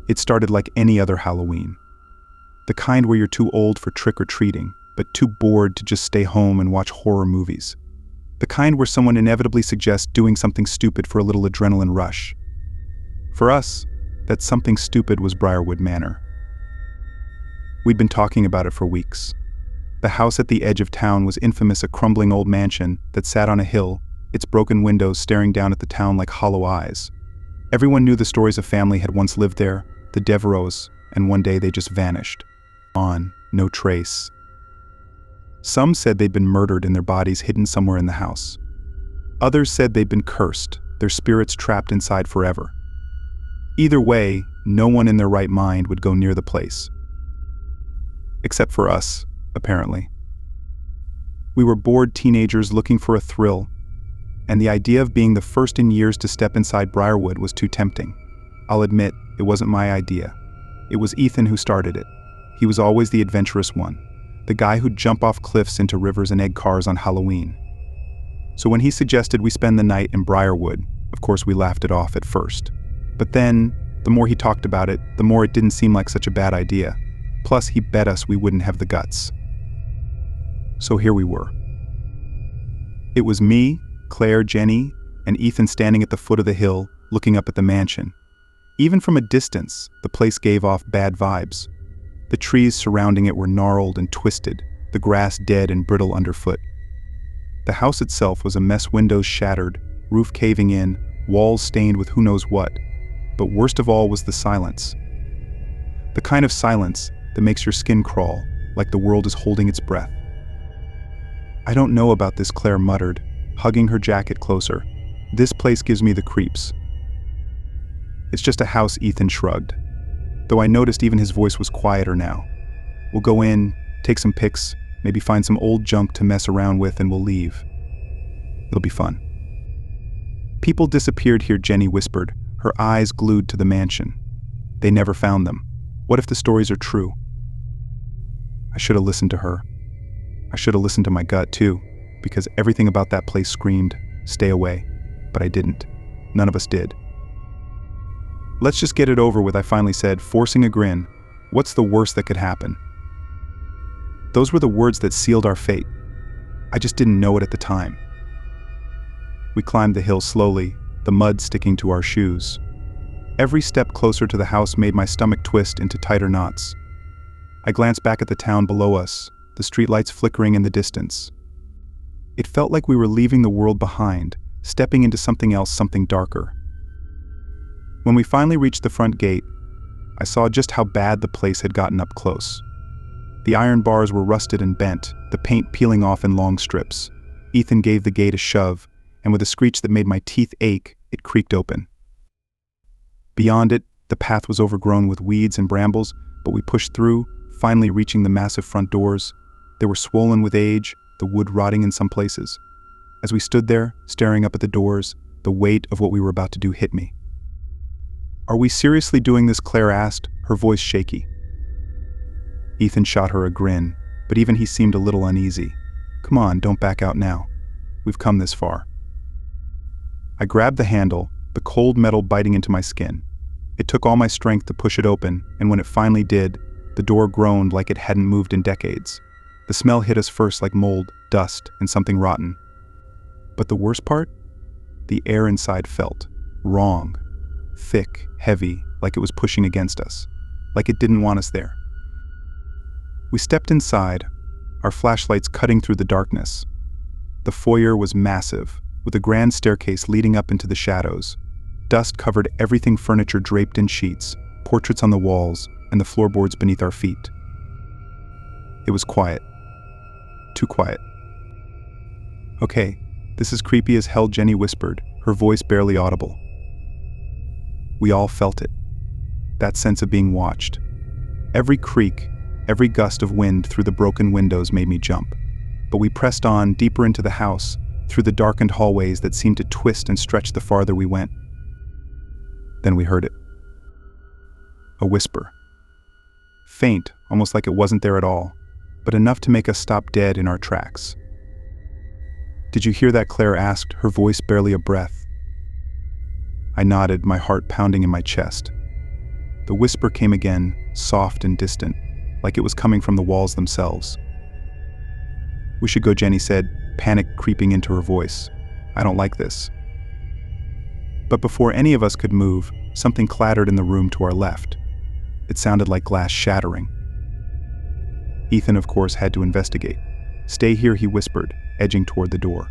It started like any other Halloween. The kind where you're too old for trick-or-treating, but too bored to just stay home and watch horror movies. The kind where someone inevitably suggests doing something stupid for a little adrenaline rush. For us, that something stupid was Briarwood Manor. We'd been talking about it for weeks. The house at the edge of town was infamous, a crumbling old mansion that sat on a hill, its broken windows staring down at the town like hollow eyes. Everyone knew the stories. A family had once lived there, the Devereaux, and one day they just vanished. No trace. Some said they'd been murdered and their bodies hidden somewhere in the house. Others said they'd been cursed, their spirits trapped inside forever. Either way, no one in their right mind would go near the place. Except for us, apparently. We were bored teenagers looking for a thrill, and the idea of being the first in years to step inside Briarwood was too tempting. I'll admit, it wasn't my idea. It was Ethan who started it. He was always the adventurous one, the guy who'd jump off cliffs into rivers and egg cars on Halloween. So when he suggested we spend the night in Briarwood, of course we laughed it off at first. But then, the more he talked about it, the more it didn't seem like such a bad idea. Plus, he bet us we wouldn't have the guts. So here we were. It was me, Claire, Jenny, and Ethan standing at the foot of the hill, looking up at the mansion. Even from a distance, the place gave off bad vibes. The trees surrounding it were gnarled and twisted, the grass dead and brittle underfoot. The house itself was a mess, windows shattered, roof caving in, walls stained with who knows what. But worst of all was the silence. The kind of silence that makes your skin crawl, like the world is holding its breath. "I don't know about this," Claire muttered, hugging her jacket closer. "This place gives me the creeps." "It's just a house," Ethan shrugged. Though I noticed even his voice was quieter now. "We'll go in, take some pics, maybe find some old junk to mess around with, and we'll leave. It'll be fun." "People disappeared here," Jenny whispered, her eyes glued to the mansion. "They never found them. What if the stories are true?" I should have listened to her. I should have listened to my gut too, because everything about that place screamed, "Stay away." But I didn't. None of us did. "Let's just get it over with," I finally said, forcing a grin. "What's the worst that could happen?" Those were the words that sealed our fate. I just didn't know it at the time. We climbed the hill slowly, the mud sticking to our shoes. Every step closer to the house made my stomach twist into tighter knots. I glanced back at the town below us, the streetlights flickering in the distance. It felt like we were leaving the world behind, stepping into something else, something darker. When we finally reached the front gate, I saw just how bad the place had gotten up close. The iron bars were rusted and bent, the paint peeling off in long strips. Ethan gave the gate a shove, and with a screech that made my teeth ache, it creaked open. Beyond it, the path was overgrown with weeds and brambles, but we pushed through, finally reaching the massive front doors. They were swollen with age, the wood rotting in some places. As we stood there, staring up at the doors, the weight of what we were about to do hit me. "Are we seriously doing this?" Claire asked, her voice shaky. Ethan shot her a grin, but even he seemed a little uneasy. "Come on, don't back out now. We've come this far." I grabbed the handle, the cold metal biting into my skin. It took all my strength to push it open, and when it finally did, the door groaned like it hadn't moved in decades. The smell hit us first like mold, dust, and something rotten. But the worst part? The air inside felt wrong. Thick, heavy, like it was pushing against us, like it didn't want us there. We stepped inside, our flashlights cutting through the darkness. The foyer was massive, with a grand staircase leading up into the shadows. Dust covered everything, furniture draped in sheets, portraits on the walls, and the floorboards beneath our feet. It was quiet. Too quiet. "Okay, this is creepy as hell," Jenny whispered, her voice barely audible. We all felt it. That sense of being watched. Every creak, every gust of wind through the broken windows made me jump. But we pressed on, deeper into the house, through the darkened hallways that seemed to twist and stretch the farther we went. Then we heard it. A whisper. Faint, almost like it wasn't there at all, but enough to make us stop dead in our tracks. "Did you hear that?" Claire asked, her voice barely a breath. I nodded, my heart pounding in my chest. The whisper came again, soft and distant, like it was coming from the walls themselves. "We should go," Jenny said, panic creeping into her voice. "I don't like this." But before any of us could move, something clattered in the room to our left. It sounded like glass shattering. Ethan, of course, had to investigate. "Stay here," he whispered, edging toward the door.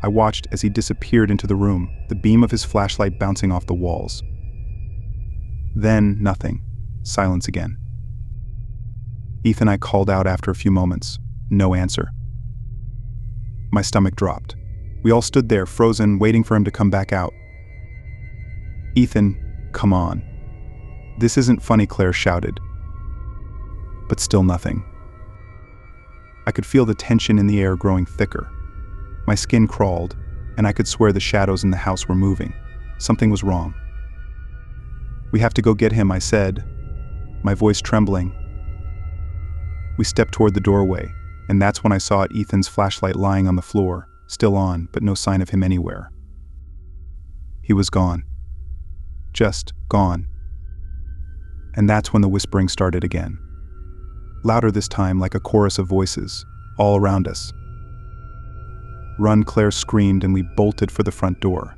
I watched as he disappeared into the room, the beam of his flashlight bouncing off the walls. Then, nothing. Silence again. "Ethan," I called out after a few moments. No answer. My stomach dropped. We all stood there, frozen, waiting for him to come back out. "Ethan, come on." "This isn't funny," Claire shouted. But still nothing. I could feel the tension in the air growing thicker. My skin crawled, and I could swear the shadows in the house were moving. Something was wrong. "We have to go get him," I said, my voice trembling. We stepped toward the doorway, and that's when I saw Ethan's flashlight lying on the floor, still on, but no sign of him anywhere. He was gone. Just gone. And that's when the whispering started again. Louder this time, like a chorus of voices, all around us. "Run," Claire screamed, and we bolted for the front door.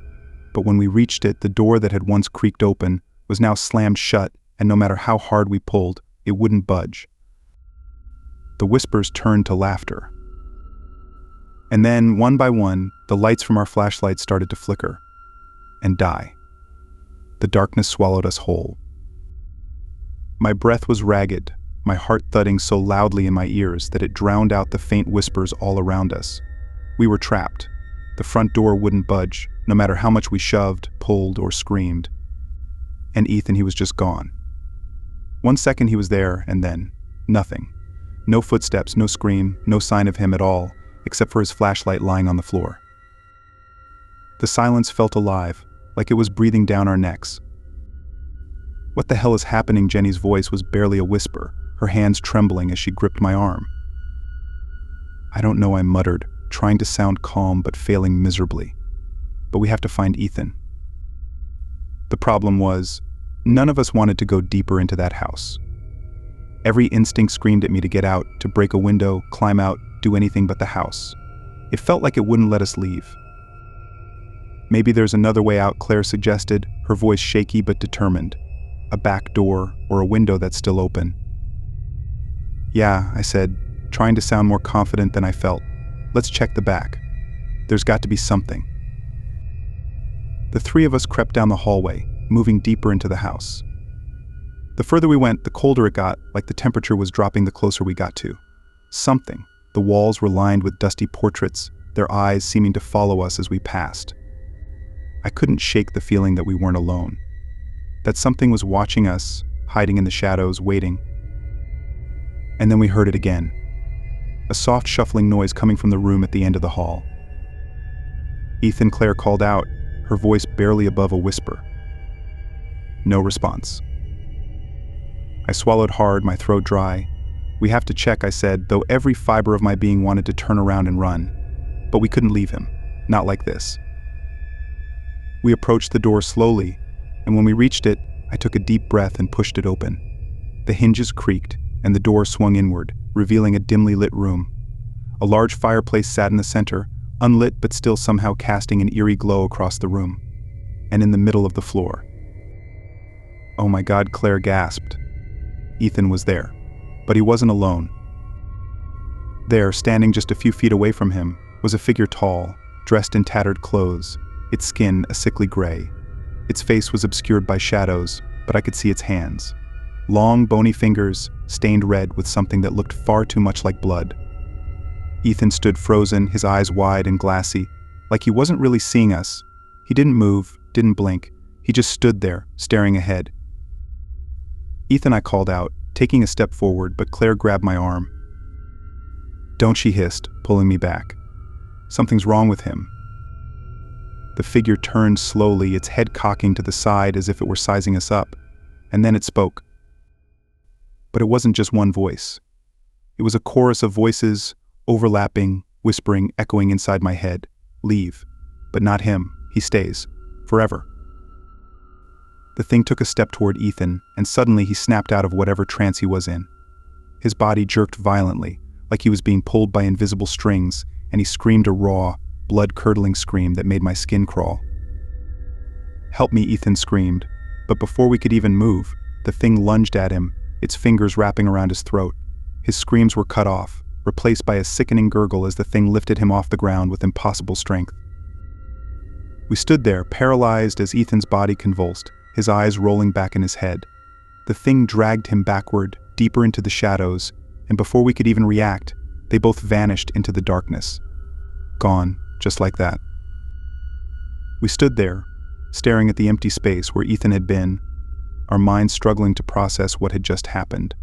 But when we reached it, the door that had once creaked open was now slammed shut, and no matter how hard we pulled, it wouldn't budge. The whispers turned to laughter. And then, one by one, the lights from our flashlights started to flicker and die. The darkness swallowed us whole. My breath was ragged, my heart thudding so loudly in my ears that it drowned out the faint whispers all around us. We were trapped. The front door wouldn't budge, no matter how much we shoved, pulled, or screamed. And Ethan, he was just gone. 1 second he was there, and then nothing. No footsteps, no scream, no sign of him at all, except for his flashlight lying on the floor. The silence felt alive, like it was breathing down our necks. "What the hell is happening?" Jenny's voice was barely a whisper, her hands trembling as she gripped my arm. "I don't know," I muttered, trying to sound calm but failing miserably. "But we have to find Ethan." The problem was, none of us wanted to go deeper into that house. Every instinct screamed at me to get out, to break a window, climb out, do anything but the house. It felt like it wouldn't let us leave. "Maybe there's another way out," Claire suggested, her voice shaky but determined. "A back door, or a window that's still open." "Yeah," I said, trying to sound more confident than I felt. "Let's check the back. There's got to be something." The three of us crept down the hallway, moving deeper into the house. The further we went, the colder it got, like the temperature was dropping the closer we got to. Something. The walls were lined with dusty portraits, their eyes seeming to follow us as we passed. I couldn't shake the feeling that we weren't alone. That something was watching us, hiding in the shadows, waiting. And then we heard it again. A soft shuffling noise coming from the room at the end of the hall. "Ethan," Claire called out, her voice barely above a whisper. No response. I swallowed hard, my throat dry. "We have to check," I said, though every fiber of my being wanted to turn around and run. But we couldn't leave him. Not like this. We approached the door slowly, and when we reached it, I took a deep breath and pushed it open. The hinges creaked, and the door swung inward, revealing a dimly lit room. A large fireplace sat in the center, unlit but still somehow casting an eerie glow across the room. And in the middle of the floor. "Oh my God," Claire gasped. Ethan was there. But he wasn't alone. There, standing just a few feet away from him, was a figure tall, dressed in tattered clothes, its skin a sickly gray. Its face was obscured by shadows, but I could see its hands. Long, bony fingers, stained red with something that looked far too much like blood. Ethan stood frozen, his eyes wide and glassy, like he wasn't really seeing us. He didn't move, didn't blink. He just stood there, staring ahead. "Ethan," I called out, taking a step forward, but Claire grabbed my arm. "Don't," she hissed, pulling me back. "Something's wrong with him." The figure turned slowly, its head cocking to the side as if it were sizing us up, and then it spoke. But it wasn't just one voice. It was a chorus of voices, overlapping, whispering, echoing inside my head. "Leave. But not him. He stays. Forever." The thing took a step toward Ethan, and suddenly he snapped out of whatever trance he was in. His body jerked violently, like he was being pulled by invisible strings, and he screamed a raw, blood-curdling scream that made my skin crawl. "Help me," Ethan screamed, but before we could even move, the thing lunged at him, its fingers wrapping around his throat. His screams were cut off, replaced by a sickening gurgle as the thing lifted him off the ground with impossible strength. We stood there, paralyzed as Ethan's body convulsed, his eyes rolling back in his head. The thing dragged him backward, deeper into the shadows, and before we could even react, they both vanished into the darkness. Gone, just like that. We stood there, staring at the empty space where Ethan had been, our minds struggling to process what had just happened.